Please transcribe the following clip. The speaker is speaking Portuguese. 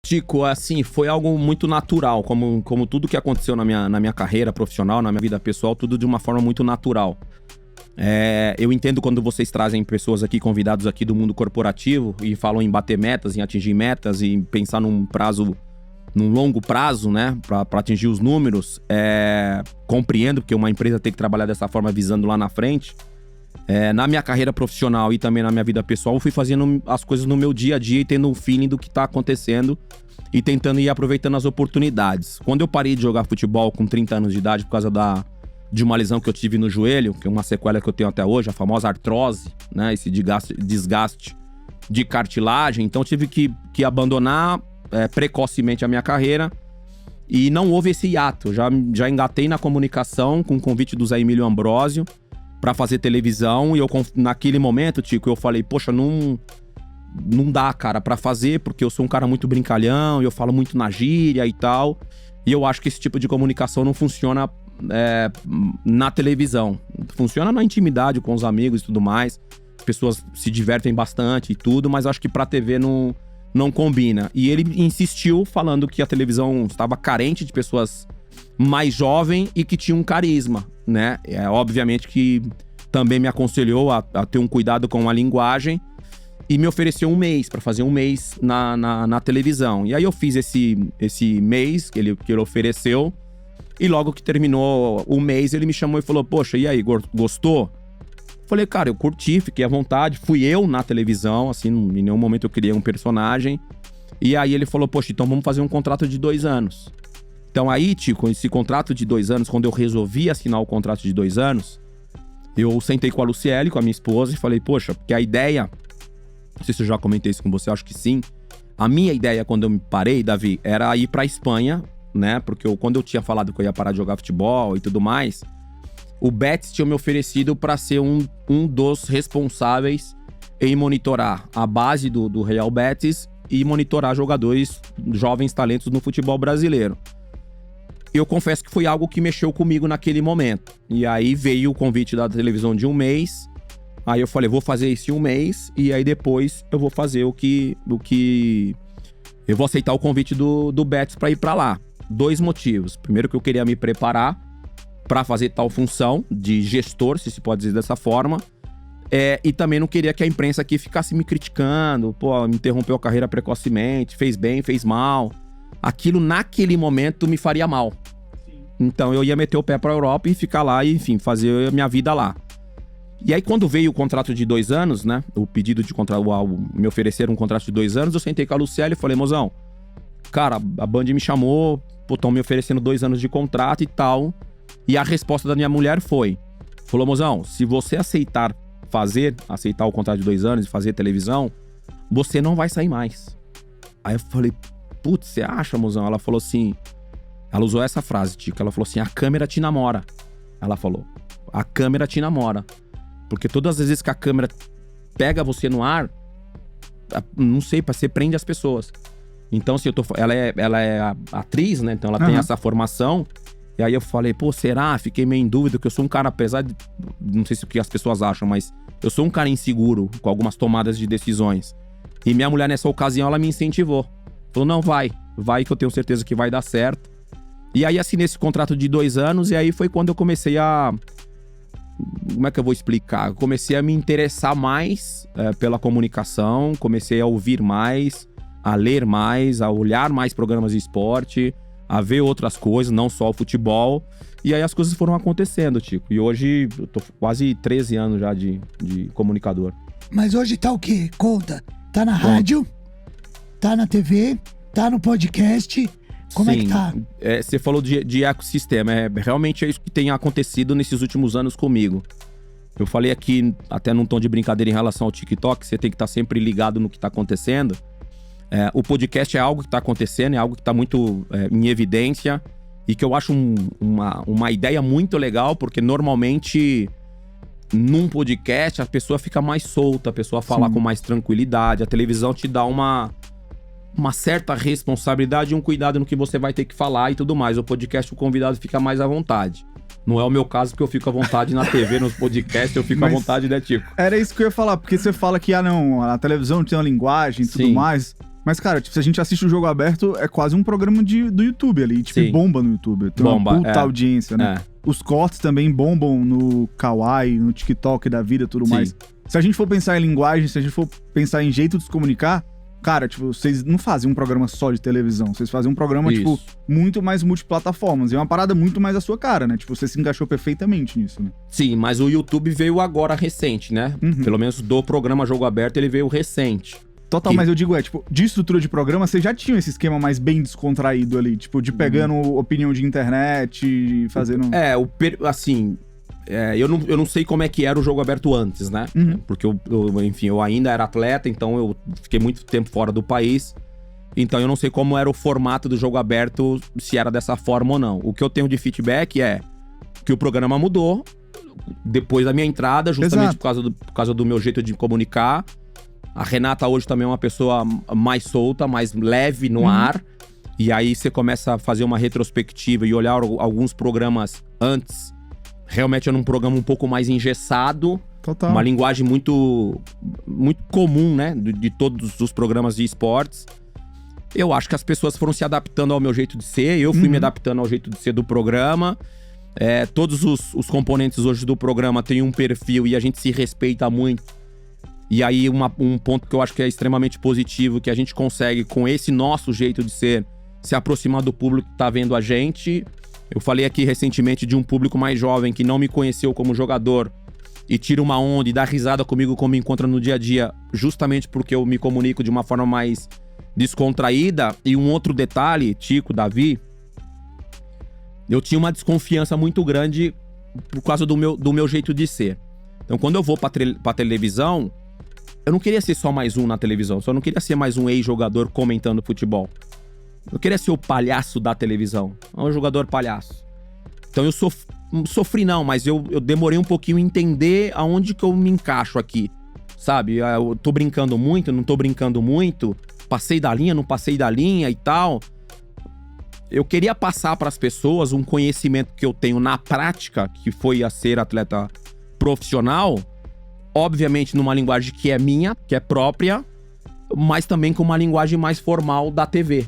Tico, assim, foi algo muito natural, como tudo que aconteceu na minha carreira profissional, na minha vida pessoal, tudo de uma forma muito natural. Eu entendo quando vocês trazem pessoas aqui, convidados aqui do mundo corporativo, e falam em bater metas, em atingir metas, e pensar num longo prazo, né, pra atingir os números. Compreendo, porque uma empresa tem que trabalhar dessa forma, visando lá na frente. Na minha carreira profissional e também na minha vida pessoal, eu fui fazendo as coisas no meu dia a dia e tendo um feeling do que tá acontecendo e tentando ir aproveitando as oportunidades. Quando eu parei de jogar futebol com 30 anos de idade por causa de uma lesão que eu tive no joelho, que é uma sequela que eu tenho até hoje, a famosa artrose, né, esse desgaste de cartilagem, então eu tive que abandonar precocemente a minha carreira. E não houve esse hiato, já engatei na comunicação com o convite do Zé Emílio Ambrósio pra fazer televisão, e naquele momento, Tico, eu falei, poxa, não dá, cara, pra fazer, porque eu sou um cara muito brincalhão, e eu falo muito na gíria e tal, e eu acho que esse tipo de comunicação não funciona na televisão. Funciona na intimidade com os amigos e tudo mais, as pessoas se divertem bastante e tudo, mas acho que pra TV não combina. E ele insistiu falando que a televisão estava carente de pessoas mais jovens e que tinham um carisma, né? Obviamente que também me aconselhou a ter um cuidado com a linguagem e me ofereceu um mês, para fazer um mês na televisão. E aí eu fiz esse mês que ele ofereceu, e logo que terminou o mês ele me chamou e falou, poxa, e aí, gostou? Falei, cara, eu curti, fiquei à vontade, fui eu na televisão, assim, em nenhum momento eu criei um personagem. E aí ele falou, poxa, então vamos fazer um contrato de 2 anos. Então aí, Tico, esse contrato de 2 anos, quando eu resolvi assinar o contrato de 2 anos, eu sentei com a Luciele, com a minha esposa, e falei, poxa, porque a ideia, não sei se eu já comentei isso com você, acho que sim. A minha ideia, quando eu me parei, Davi, era ir pra Espanha, né? Porque quando eu tinha falado que eu ia parar de jogar futebol e tudo mais, o Betis tinha me oferecido para ser um dos responsáveis em monitorar a base do Real Betis e monitorar jogadores, jovens talentos no futebol brasileiro. Eu confesso que foi algo que mexeu comigo naquele momento. E aí veio o convite da televisão de 1 mês. Aí eu falei, vou fazer isso em 1 mês. E aí depois eu vou fazer o que eu vou aceitar o convite do Betis para ir para lá. 2 motivos. Primeiro, que eu queria me preparar para fazer tal função de gestor, se pode dizer dessa forma. E também não queria que a imprensa aqui ficasse me criticando. Pô, me interrompeu a carreira precocemente, fez bem, fez mal. Aquilo, naquele momento, me faria mal. Sim. Então eu ia meter o pé pra Europa e ficar lá e, enfim, fazer a minha vida lá. E aí, quando veio o contrato de 2 anos, né? O pedido de contrato, me ofereceram um contrato de 2 anos, eu sentei com a Luciele e falei, mozão, cara, a Band me chamou, pô, tão me oferecendo 2 anos de contrato e tal. E a resposta da minha mulher falou, mozão, se você aceitar o contrato de 2 anos e fazer televisão, você não vai sair mais. Aí eu falei, putz, você acha, mozão? Ela falou assim, ela usou essa frase, Tico, ela falou assim, a câmera te namora. Ela falou, a câmera te namora. Porque todas as vezes que a câmera pega você no ar, não sei, você prende as pessoas. Então, se ela é atriz, né? Então ela tem essa formação. E aí eu falei, pô, será? Fiquei meio em dúvida, porque eu sou um cara, apesar de... Não sei se o que as pessoas acham, mas eu sou um cara inseguro com algumas tomadas de decisões. E minha mulher, nessa ocasião, ela me incentivou. Falou, não, vai que eu tenho certeza que vai dar certo. E aí assinei esse contrato de 2 anos, e aí foi quando eu comecei a... Como é que eu vou explicar? Eu comecei a me interessar mais pela comunicação, comecei a ouvir mais, a ler mais, a olhar mais programas de esporte, a ver outras coisas, não só o futebol. E aí as coisas foram acontecendo, Tico. E hoje eu tô quase 13 anos já de comunicador. Mas hoje tá o quê? Conta. Tá na rádio, tá na TV, tá no podcast. Como Sim, é que tá? Você falou de ecossistema. Realmente é isso que tem acontecido nesses últimos anos comigo. Eu falei aqui, até num tom de brincadeira em relação ao TikTok, você tem que estar sempre ligado no que tá acontecendo. O podcast é algo que tá acontecendo, é algo que tá muito em evidência. E que eu acho uma ideia muito legal, porque normalmente num podcast a pessoa fica mais solta, a pessoa fala com mais tranquilidade. A televisão te dá uma certa responsabilidade e um cuidado no que você vai ter que falar e tudo mais. O podcast, o convidado fica mais à vontade. Não é o meu caso, porque eu fico à vontade na TV, nos podcasts, eu fico à vontade, né, Tico? Era isso que eu ia falar, porque você fala que, a televisão tem uma linguagem e tudo mais. Mas, cara, tipo, se a gente assiste o Jogo Aberto, é quase um programa do YouTube ali. Tipo, Sim. bomba no YouTube. Tem Bomba, uma puta audiência, né? Os cortes também bombam no Kawaii, no TikTok da vida e tudo mais. Se a gente for pensar em linguagem, se a gente for pensar em jeito de se comunicar, cara, tipo, vocês não fazem um programa só de televisão. Vocês fazem um programa, tipo, muito mais multiplataformas. E é uma parada muito mais a sua cara, né? Tipo, você se encaixou perfeitamente nisso, né? Sim, mas o YouTube veio agora recente, né? Pelo menos do programa Jogo Aberto, ele veio recente. Total, mas eu digo, tipo, de estrutura de programa, vocês já tinham esse esquema mais bem descontraído ali, tipo, de pegando opinião de internet, fazendo... Eu não sei como é que era o Jogo Aberto antes, né? Porque eu ainda era atleta, então eu fiquei muito tempo fora do país. Então eu não sei como era o formato do Jogo Aberto, se era dessa forma ou não. O que eu tenho de feedback é que o programa mudou depois da minha entrada, justamente por causa do meu jeito de comunicar. A Renata hoje também é uma pessoa mais solta, mais leve no ar. E aí você começa a fazer uma retrospectiva e olhar alguns programas antes. Realmente era um programa um pouco mais engessado. Total. Uma linguagem muito, muito comum, né? De todos os programas de esportes. Eu acho que as pessoas foram se adaptando ao meu jeito de ser. Eu fui me adaptando ao jeito de ser do programa. Todos os componentes hoje do programa têm um perfil e a gente se respeita muito. E aí um ponto que eu acho que é extremamente positivo, que a gente consegue, com esse nosso jeito de ser, se aproximar do público que tá vendo a gente. Eu falei aqui recentemente de um público mais jovem que não me conheceu como jogador e tira uma onda e dá risada comigo como me encontra no dia a dia, justamente porque eu me comunico de uma forma mais descontraída. E um outro detalhe, Tico, Davi, eu tinha uma desconfiança muito grande por causa do meu jeito de ser. Então quando eu vou pra televisão, eu não queria ser só mais um na televisão, só não queria ser mais um ex-jogador comentando futebol. Eu queria ser o palhaço da televisão, um jogador palhaço. Então eu sofri não, mas eu demorei um pouquinho a entender aonde que eu me encaixo aqui, sabe? Eu tô brincando muito, não tô brincando muito, passei da linha, não passei da linha e tal. Eu queria passar para as pessoas um conhecimento que eu tenho na prática, que foi a ser atleta profissional, obviamente numa linguagem que é minha, que é própria, mas também com uma linguagem mais formal da TV.